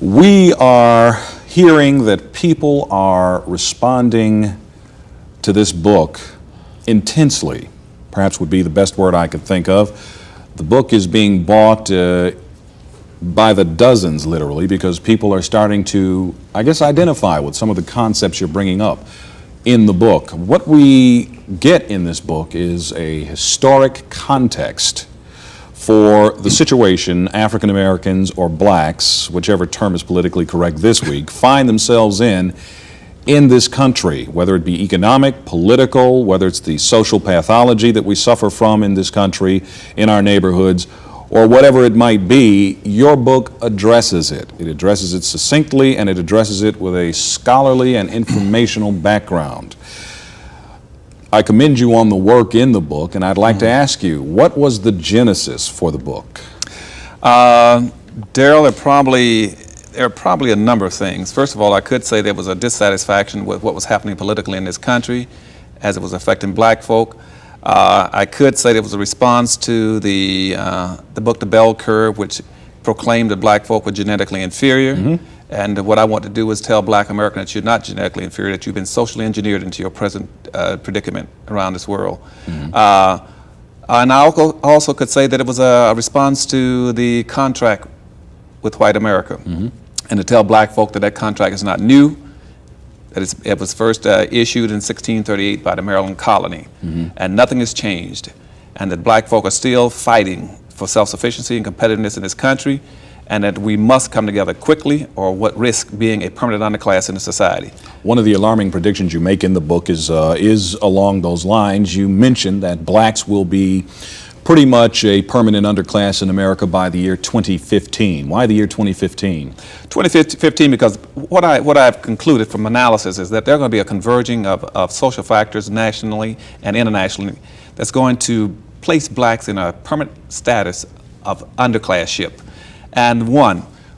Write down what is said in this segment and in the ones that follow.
We are hearing that people are responding to this book intensely, perhaps would be the best word I could think of. The book is being bought by the dozens, literally, because people are starting to, I guess, identify with some of the concepts you're bringing up in the book. What we get in this book is a historic context for the situation African Americans or blacks, whichever term is politically correct this week, find themselves in this country, whether it be economic, political, whether it's the social pathology that we suffer from in this country, in our neighborhoods, or whatever it might be. Your book addresses it. It addresses it succinctly, and it addresses it with a scholarly and informational background. I commend you on the work in the book, and I'd like to ask you, what was the genesis for the book? Daryl, there are probably a number of things. First of all, I could say there was a dissatisfaction with what was happening politically in this country as it was affecting black folk. I could say there was a response to the book, The Bell Curve, which proclaimed that black folk were genetically inferior. Mm-hmm. And what I want to do is tell black Americans that you're not genetically inferior, that you've been socially engineered into your present predicament around this world. Mm-hmm. And I also could say that it was a response to the contract with white America. Mm-hmm. And to tell black folk that that contract is not new, that it was first issued in 1638 by the Maryland colony, mm-hmm. and nothing has changed, and that black folk are still fighting for self-sufficiency and competitiveness in this country, and that we must come together quickly or what risk being a permanent underclass in the society. One of the alarming predictions you make in the book is along those lines. You mentioned that blacks will be pretty much a permanent underclass in America by the year 2015. Why the year 2015? 2015 because what I've concluded from analysis is that there are going to be a converging of social factors nationally and internationally that's going to place blacks in a permanent status of underclassship. And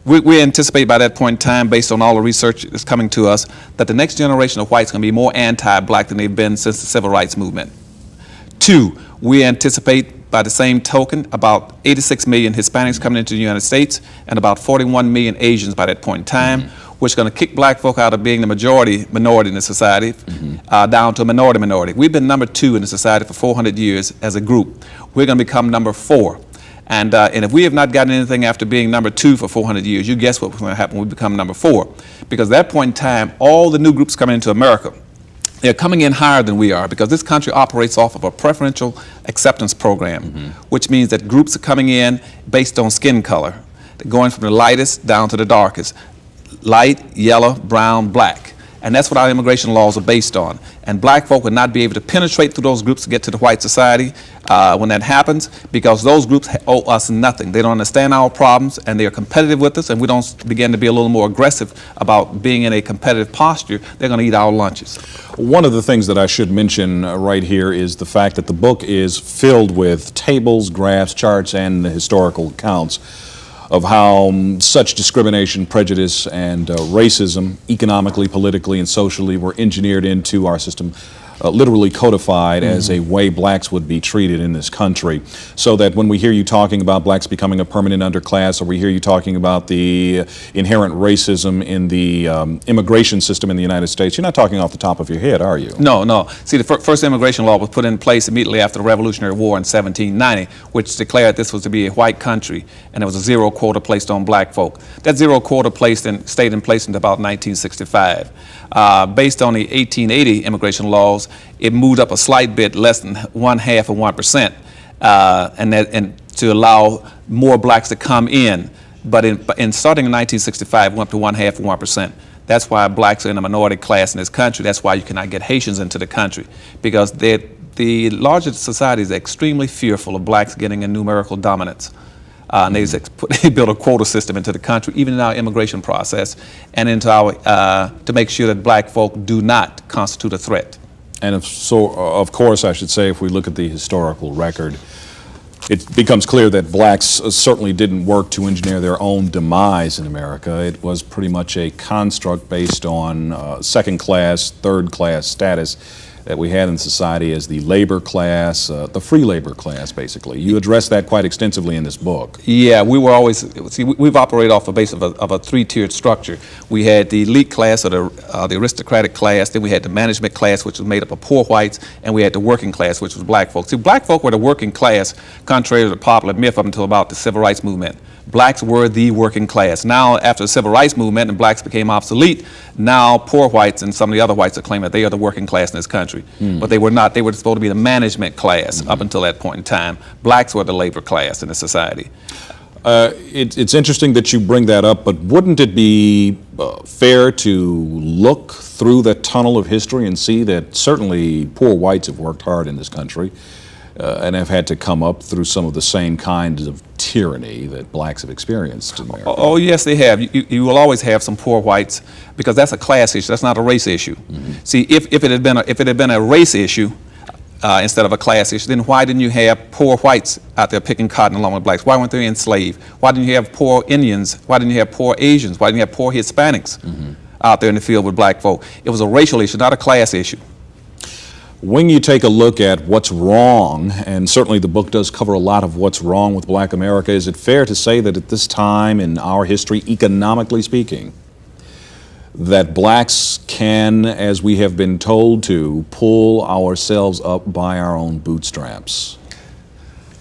we anticipate by that point in time, based on all the research that's coming to us, that the next generation of whites are going to be more anti-black than they've been since the Civil Rights Movement. 2, we anticipate by the same token about 86 million Hispanics coming into the United States and about 41 million Asians by that point in time, mm-hmm. which is going to kick black folk out of being the minority in the society, mm-hmm. Down to a minority. We've been number 2 in the society for 400 years as a group. We're going to become number 4. And if we have not gotten anything after being number 2 for 400 years, you guess what's going to happen when we become number 4. Because at that point in time, all the new groups coming into America, they're coming in higher than we are because this country operates off of a preferential acceptance program, mm-hmm. which means that groups are coming in based on skin color. They're going from the lightest down to the darkest. Light, yellow, brown, black. And that's what our immigration laws are based on. And black folk would not be able to penetrate through those groups to get to the white society when that happens, because those groups owe us nothing. They don't understand our problems, and they are competitive with us, and we don't begin to be a little more aggressive about being in a competitive posture. They're going to eat our lunches. One of the things that I should mention right here is the fact that the book is filled with tables, graphs, charts, and historical accounts of how such discrimination, prejudice, and racism, economically, politically, and socially, were engineered into our system, literally codified mm-hmm. as a way blacks would be treated in this country. So that when we hear you talking about blacks becoming a permanent underclass, or we hear you talking about the inherent racism in the immigration system in the United States, you're not talking off the top of your head, are you? No. See, the first immigration law was put in place immediately after the Revolutionary War in 1790, which declared this was to be a white country, and there was a zero quota placed on black folk. That zero quota stayed in place until about 1965. Based on the 1880 immigration laws, it moved up a slight bit, less than 1/2 of 1%, and to allow more blacks to come in. But in starting in 1965, it went up to 1/2 of 1%. That's why blacks are in a minority class in this country. That's why you cannot get Haitians into the country, because the larger society is extremely fearful of blacks getting a numerical dominance. And they built a quota system into the country, even in our immigration process, and into our to make sure that black folk do not constitute a threat. And of course, I should say, if we look at the historical record, it becomes clear that blacks certainly didn't work to engineer their own demise in America. It was pretty much a construct based on second-class, third-class status that we had in society as the labor class, the free labor class, basically. You address that quite extensively in this book. Yeah, we were always, see, we've operated off the base of a three-tiered structure. We had the elite class, or the aristocratic class, then we had the management class, which was made up of poor whites, and we had the working class, which was black folks. See, black folk were the working class, contrary to the popular myth up until about the civil rights movement. Blacks were the working class. Now, after the civil rights movement and blacks became obsolete, now poor whites and some of the other whites are claiming that they are the working class in this country. But they were not. They were supposed to be the management class up until that point in time. Blacks were the labor class in the society. It's interesting that you bring that up, but wouldn't it be fair to look through the tunnel of history and see that certainly poor whites have worked hard in this country and have had to come up through some of the same kinds of tyranny that blacks have experienced in America? Oh, yes, they have. You will always have some poor whites because that's a class issue. That's not a race issue. See, if it had been a race issue instead of a class issue, then why didn't you have poor whites out there picking cotton along with blacks? Why weren't they enslaved? Why didn't you have poor Indians? Why didn't you have poor Asians? Why didn't you have poor Hispanics out there in the field with black folk? It was a racial issue, not a class issue. When you take a look at what's wrong, and certainly the book does cover a lot of what's wrong with black America, is it fair to say that at this time in our history, economically speaking, that blacks can, as we have been told to, pull ourselves up by our own bootstraps?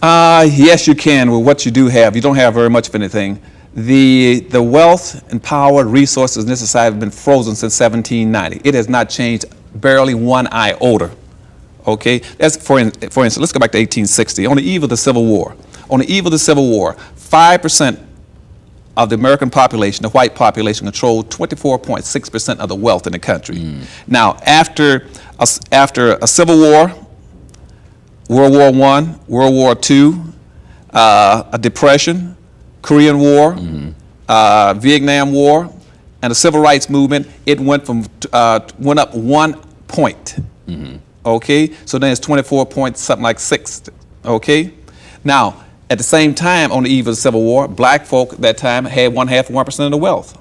Yes, you can with what you do have. You don't have very much of anything. The wealth and power, resources in this society have been frozen since 1790. It has not changed barely one iota. Okay, that's for instance, let's go back to 1860. On the eve of the Civil War, 5% of the American population, the white population, controlled 24.6% of the wealth in the country. Now, after a Civil War, World War I, World War II, a Depression, Korean War, Vietnam War, and the Civil Rights Movement, it went up 1 point. Okay, so then it's 24 point something like 6. Okay, now at the same time, on the eve of the Civil War, black folk at that time had 1% of the wealth.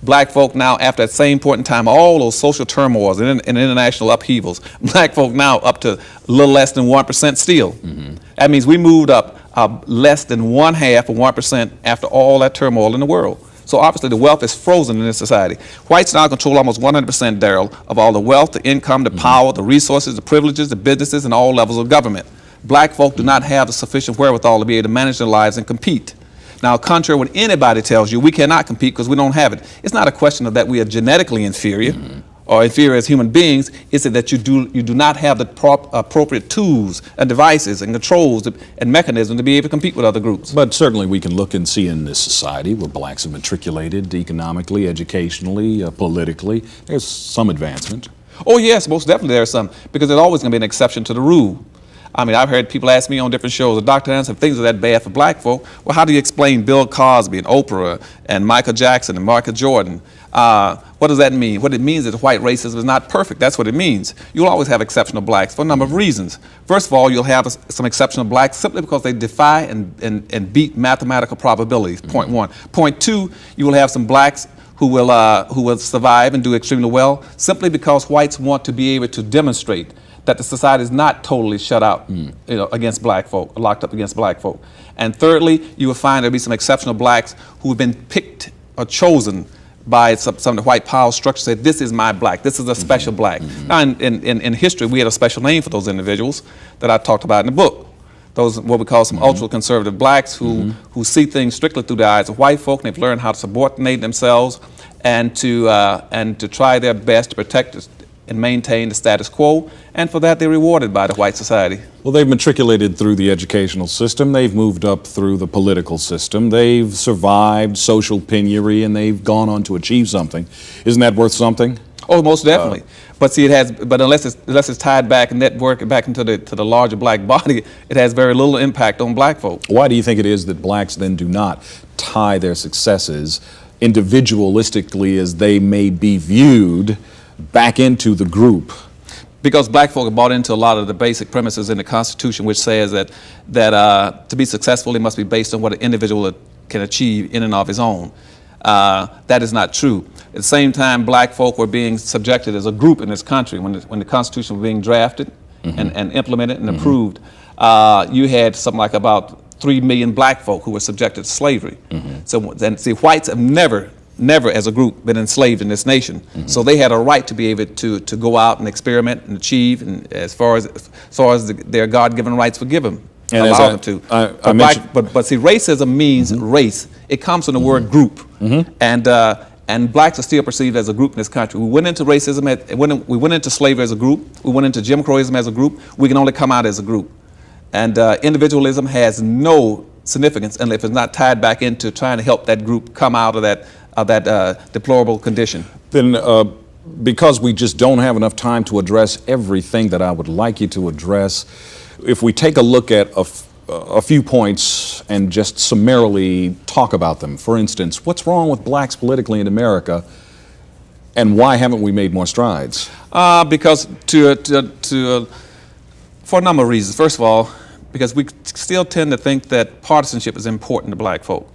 Black folk now, after that same point in time, all those social turmoils and international upheavals, black folk now up to a little less than 1% still. That means we moved up less than 1/2 of 1% after all that turmoil in the world. So obviously the wealth is frozen in this society. Whites now control almost 100%, Daryl, of all the wealth, the income, the power, the resources, the privileges, the businesses, and all levels of government. Black folk do not have the sufficient wherewithal to be able to manage their lives and compete. Now, contrary to what anybody tells you, we cannot compete because we don't have it. It's not a question of that we are genetically inferior or inferior as human beings. It's that you do not have the appropriate tools and devices and controls and mechanisms to be able to compete with other groups. But certainly we can look and see in this society where blacks have matriculated economically, educationally, politically, there's some advancement. Oh yes, most definitely there's some, because there's always going to be an exception to the rule. I mean, I've heard people ask me on different shows, Dr. Anderson, if things are that bad for black folk, well, how do you explain Bill Cosby and Oprah and Michael Jackson and Michael Jordan? What does that mean? What it means is white racism is not perfect. That's what it means. You'll always have exceptional blacks for a number of reasons. First of all, you'll have some exceptional blacks simply because they defy and beat mathematical probabilities, point one. Point two, you will have some blacks who will survive and do extremely well simply because whites want to be able to demonstrate that the society is not totally shut out, against black folk, locked up against black folk. And thirdly, you will find there'll be some exceptional blacks who have been picked or chosen by some of the white power structure, said, this is my black, this is a special black. Now, in history, we had a special name for those individuals that I talked about in the book. Those what we call some ultra-conservative blacks who see things strictly through the eyes of white folk, and they've learned how to subordinate themselves and to try their best to protect and maintain the status quo, and for that they're rewarded by the white society. Well, they've matriculated through the educational system, they've moved up through the political system, they've survived social penury, and they've gone on to achieve something. Isn't that worth something? Oh, most definitely. But see, but unless it's tied back and networked back into the larger black body, it has very little impact on black folk. Why do you think it is that blacks then do not tie their successes individualistically as they may be viewed back into the group? Because black folk have bought into a lot of the basic premises in the Constitution, which says that to be successful, it must be based on what an individual can achieve in and of his own. That is not true. At the same time, black folk were being subjected as a group in this country when the Constitution was being drafted and implemented and approved. You had something like about 3 million black folk who were subjected to slavery. So, and see, whites have never as a group been enslaved in this nation. So they had a right to be able to go out and experiment and achieve, and as far as their God-given rights were given. And allow them to. But see, racism means race. It comes from the word group, and blacks are still perceived as a group in this country. We went into racism, we went into slavery as a group. We went into Jim Crowism as a group. We can only come out as a group, and individualism has no significance unless if it's not tied back into trying to help that group come out of that deplorable condition. Then, because we just don't have enough time to address everything that I would like you to address, if we take a look at a few points and just summarily talk about them. For instance, what's wrong with blacks politically in America, and why haven't we made more strides? Because for a number of reasons. First of all, because we still tend to think that partisanship is important to black folk.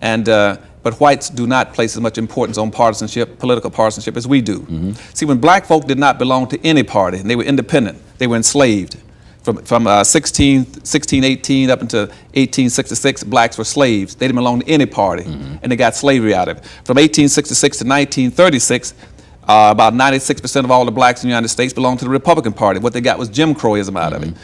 But whites do not place as much importance on partisanship, political partisanship, as we do. See, when black folk did not belong to any party, and they were independent, they were enslaved. From 1618 up until 1866, blacks were slaves. They didn't belong to any party, and they got slavery out of it. From 1866 to 1936, about 96% of all the blacks in the United States belonged to the Republican Party. What they got was Jim Crowism out of it.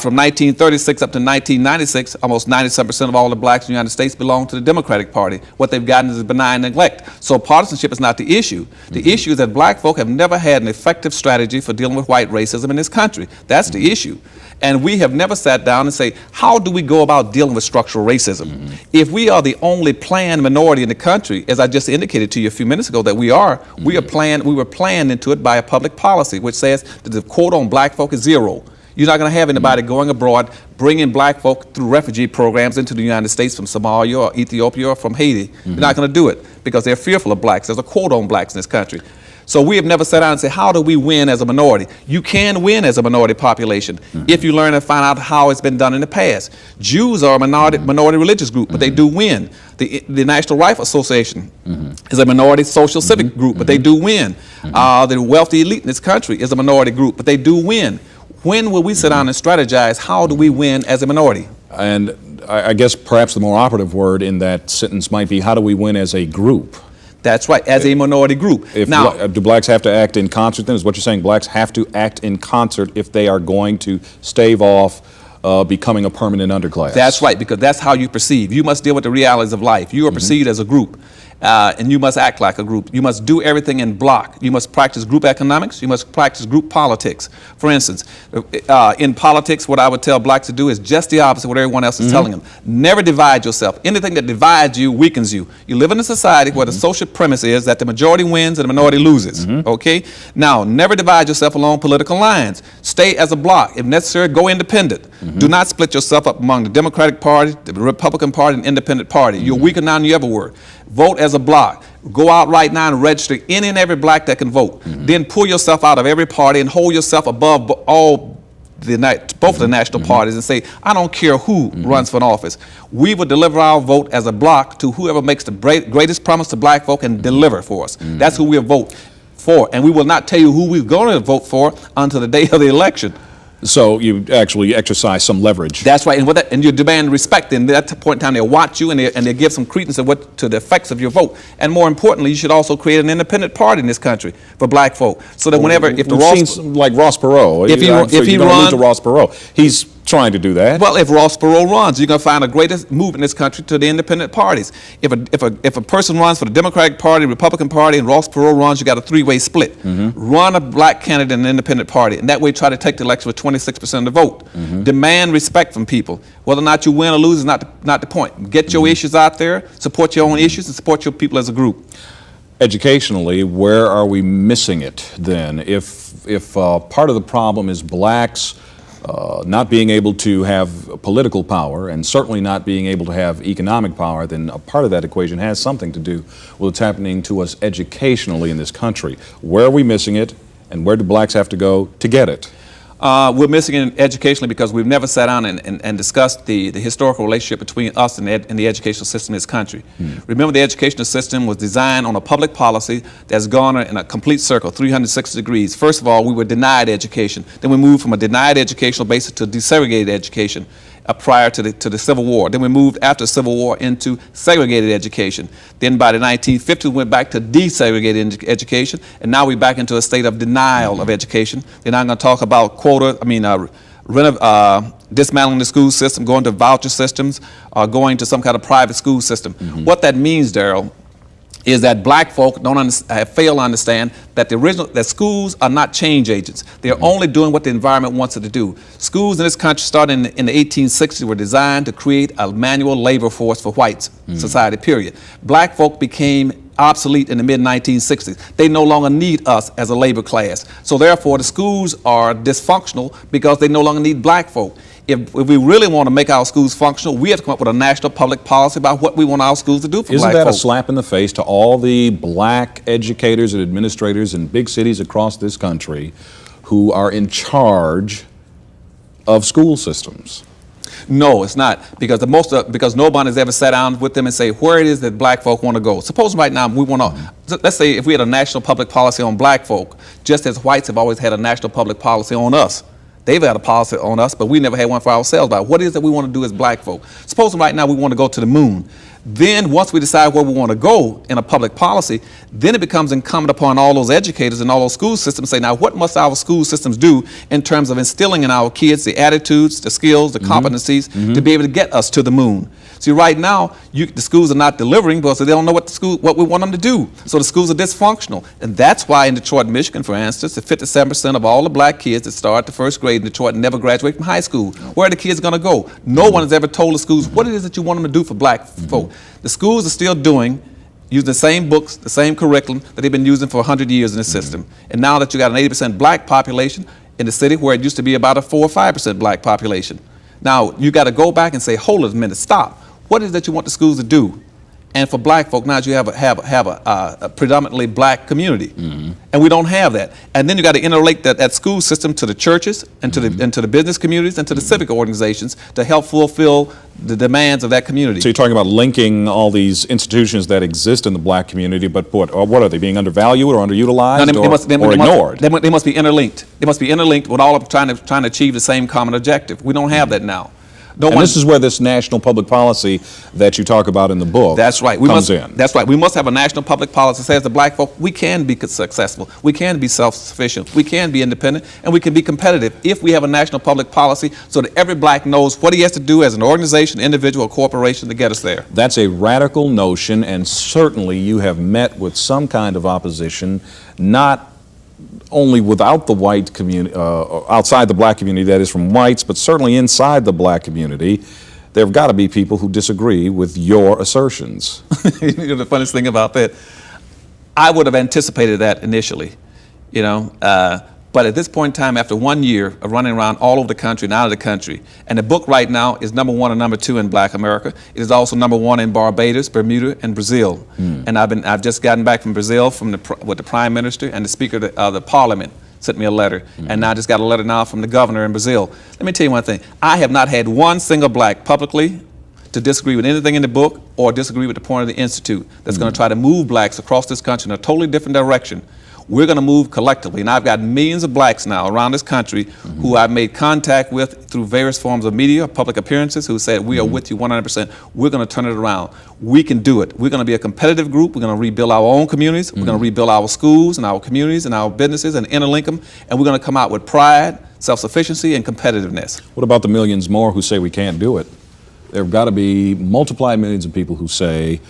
From 1936 up to 1996, almost 97% of all the blacks in the United States belong to the Democratic Party. What they've gotten is benign neglect. So partisanship is not the issue. The issue is that black folk have never had an effective strategy for dealing with white racism in this country. That's the issue. And we have never sat down and say, how do we go about dealing with structural racism? If we are the only planned minority in the country, as I just indicated to you a few minutes ago that we were planned into it by a public policy which says that the quote on black folk is zero. You're not going to have anybody going abroad, bringing black folk through refugee programs into the United States from Somalia or Ethiopia or from Haiti. You're not going to do it because they're fearful of blacks. There's a quote on blacks in this country. So we have never sat down and said, how do we win as a minority? You can win as a minority population if you learn and find out how it's been done in the past. Jews are a minority religious group, but they do win. The National Rifle Association is a minority social civic group, but they do win. The wealthy elite in this country is a minority group, but they do win. When will we sit down and strategize, how do we win as a minority? And I guess perhaps the more operative word in that sentence might be, how do we win as a group? That's right, as a minority group. Now, do blacks have to act in concert then? Is what you're saying, blacks have to act in concert if they are going to stave off becoming a permanent underclass? That's right, because that's how you perceive. You must deal with the realities of life. You are perceived as a group. And you must act like a group. You must do everything in block. You must practice group economics. You must practice group politics. For instance, in politics, what I would tell blacks to do is just the opposite of what everyone else is telling them. Never divide yourself. Anything that divides you weakens you. You live in a society where the social premise is that the majority wins and the minority loses. Okay? Now, never divide yourself along political lines. Stay as a block. If necessary, go independent. Do not split yourself up among the Democratic Party, the Republican Party, and Independent Party. You're weaker now than you ever were. Vote as a block. Go out right now and register any and every black that can vote. Then pull yourself out of every party and hold yourself above both of the national parties and say, I don't care who runs for an office. We will deliver our vote as a block to whoever makes the greatest promise to black folk and deliver for us. That's who we'll vote for. And we will not tell you who we're going to vote for until the day of the election. So you actually exercise some leverage. That's right, and you demand respect. And at that point in time, they'll watch you and they give some credence to the effects of your vote. And more importantly, you should also create an independent party in this country for black folk, so that whenever if like Ross Perot, if he runs to Ross Perot, he's trying to do that. Well, if Ross Perot runs, you're going to find a greatest move in this country to the independent parties. If a person runs for the Democratic Party, Republican Party, and Ross Perot runs, you got a three-way split. Run a black candidate in an independent party, and that way try to take the election with 26% of the vote. Demand respect from people. Whether or not you win or lose is not the point. Get your issues out there, support your own issues, and support your people as a group. Educationally, where are we missing it then? If part of the problem is blacks not being able to have political power and certainly not being able to have economic power, then a part of that equation has something to do with what's happening to us educationally in this country. Where are we missing it, and where do blacks have to go to get it? We're missing it educationally because we've never sat down and discussed the historical relationship between us and the educational system in this country. Remember, the educational system was designed on a public policy that's gone in a complete circle, 360 degrees. First of all, we were denied education. Then we moved from a denied educational basis to desegregated education prior to the Civil War. Then we moved after the Civil War into segregated education. Then by the 1950s, we went back to desegregated education, and now we're back into a state of denial of education. Then I'm going to talk about dismantling the school system, going to voucher systems, going to some kind of private school system. What that means, Daryl, is that black folk fail to understand that that schools are not change agents. They're only doing what the environment wants it to do. Schools in this country, starting in the 1860s, were designed to create a manual labor force for whites society, period. Black folk became obsolete in the mid-1960s. They no longer need us as a labor class. So therefore, the schools are dysfunctional because they no longer need black folk. If we really want to make our schools functional, we have to come up with a national public policy about what we want our schools to do for black folk. Isn't that a slap in the face to all the black educators and administrators in big cities across this country who are in charge of school systems? No, it's not, because because nobody's ever sat down with them and say where it is that black folk want to go. Suppose right now we want to, let's say if we had a national public policy on black folk, just as whites have always had a national public policy on us. They've had a policy on us, but we never had one for ourselves about what it is that we want to do as black folk. Suppose right now we want to go to the moon. Then once we decide where we want to go in a public policy, then it becomes incumbent upon all those educators and all those school systems to say, now what must our school systems do in terms of instilling in our kids the attitudes, the skills, the competencies to be able to get us to the moon? See, right now, the schools are not delivering because they don't know what we want them to do. So the schools are dysfunctional. And that's why in Detroit, Michigan, for instance, 57% of all the black kids that start the first grade in Detroit never graduate from high school. Where are the kids going to go? No one has ever told the schools what it is that you want them to do for black folk. The schools are still using the same books, the same curriculum that they've been using for 100 years in the system. And now that you got an 80% black population in the city where it used to be about a 4 or 5% black population. Now, you got to go back and say, hold it a minute, stop. What is it that you want the schools to do? And for black folk, now you have a predominantly black community, and we don't have that. And then you got to interlink that school system to the churches and to the business communities and to the civic organizations to help fulfill the demands of that community. So you're talking about linking all these institutions that exist in the black community, but what are they, being undervalued or underutilized or ignored? They must be interlinked. They must be interlinked with all of trying to achieve the same common objective. We don't have that now. And this is where this national public policy that you talk about in the book comes in. That's right. We must have a national public policy that says to black folk, we can be successful, we can be self-sufficient, we can be independent, and we can be competitive if we have a national public policy so that every black knows what he has to do as an organization, individual, or corporation to get us there. That's a radical notion, and certainly you have met with some kind of opposition, not only without the white community, outside the black community, that is from whites, but certainly inside the black community, there have got to be people who disagree with your assertions. You know, the funniest thing about that, I would have anticipated that initially, but at this point in time, after 1 year of running around all over the country and out of the country, and the book right now is #1 and #2 in Black America. It is also #1 in Barbados, Bermuda, and Brazil. And I've just gotten back from Brazil with the Prime Minister, and the Speaker of the Parliament sent me a letter. And now I just got a letter now from the governor in Brazil. Let me tell you one thing. I have not had one single black publicly to disagree with anything in the book or disagree with the point of the Institute that's going to try to move blacks across this country in a totally different direction. We're going to move collectively, and I've got millions of blacks now around this country who I've made contact with through various forms of media, public appearances, who said, we are with you 100%. We're going to turn it around. We can do it. We're going to be a competitive group. We're going to rebuild our own communities. We're going to rebuild our schools and our communities and our businesses and interlink them, and we're going to come out with pride, self-sufficiency, and competitiveness. What about the millions more who say we can't do it? There have got to be multiplied millions of people who say,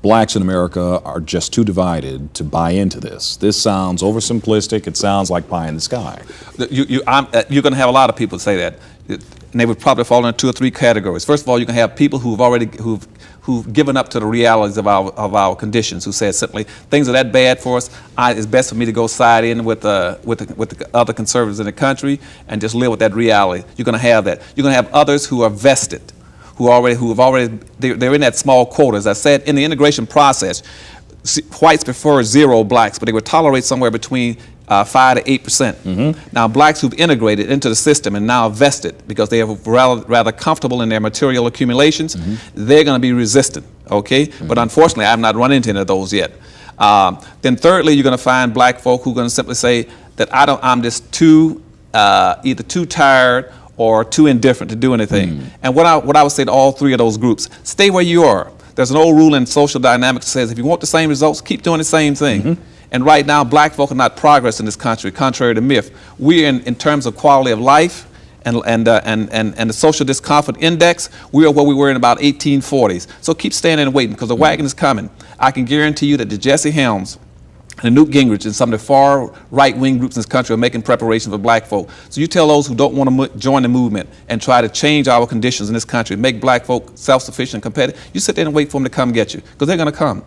blacks in America are just too divided to buy into this. This sounds oversimplistic. It sounds like pie in the sky. You're going to have a lot of people say that, and they would probably fall into 2 or 3 categories. First of all, you can have people who've given up to the realities of our conditions, who said simply, things are that bad for us. It's best for me to go side in with the other conservatives in the country and just live with that reality. You're going to have that. You're going to have others who are vested, they're in that small quota. As I said, in the integration process, whites prefer 0 blacks, but they would tolerate somewhere between 5 to 8%. Now, blacks who've integrated into the system and now vested because they are rather comfortable in their material accumulations, they're going to be resistant, okay? But unfortunately, I have not run into any of those yet. Then thirdly, you're going to find black folk who are going to simply say that I'm just too, either too tired or too indifferent to do anything. And what I would say to all three of those groups, stay where you are. There's an old rule in social dynamics that says if you want the same results, keep doing the same thing. And right now, black folk are not progressing in this country, contrary to myth. We're in terms of quality of life and the social discomfort index, we are where we were in about 1840s. So keep standing and waiting because the wagon is coming. I can guarantee you that the Jesse Helms and Newt Gingrich and some of the far right-wing groups in this country are making preparations for black folk. So you tell those who don't want to join the movement and try to change our conditions in this country, make black folk self-sufficient and competitive, you sit there and wait for them to come get you, because they're going to come.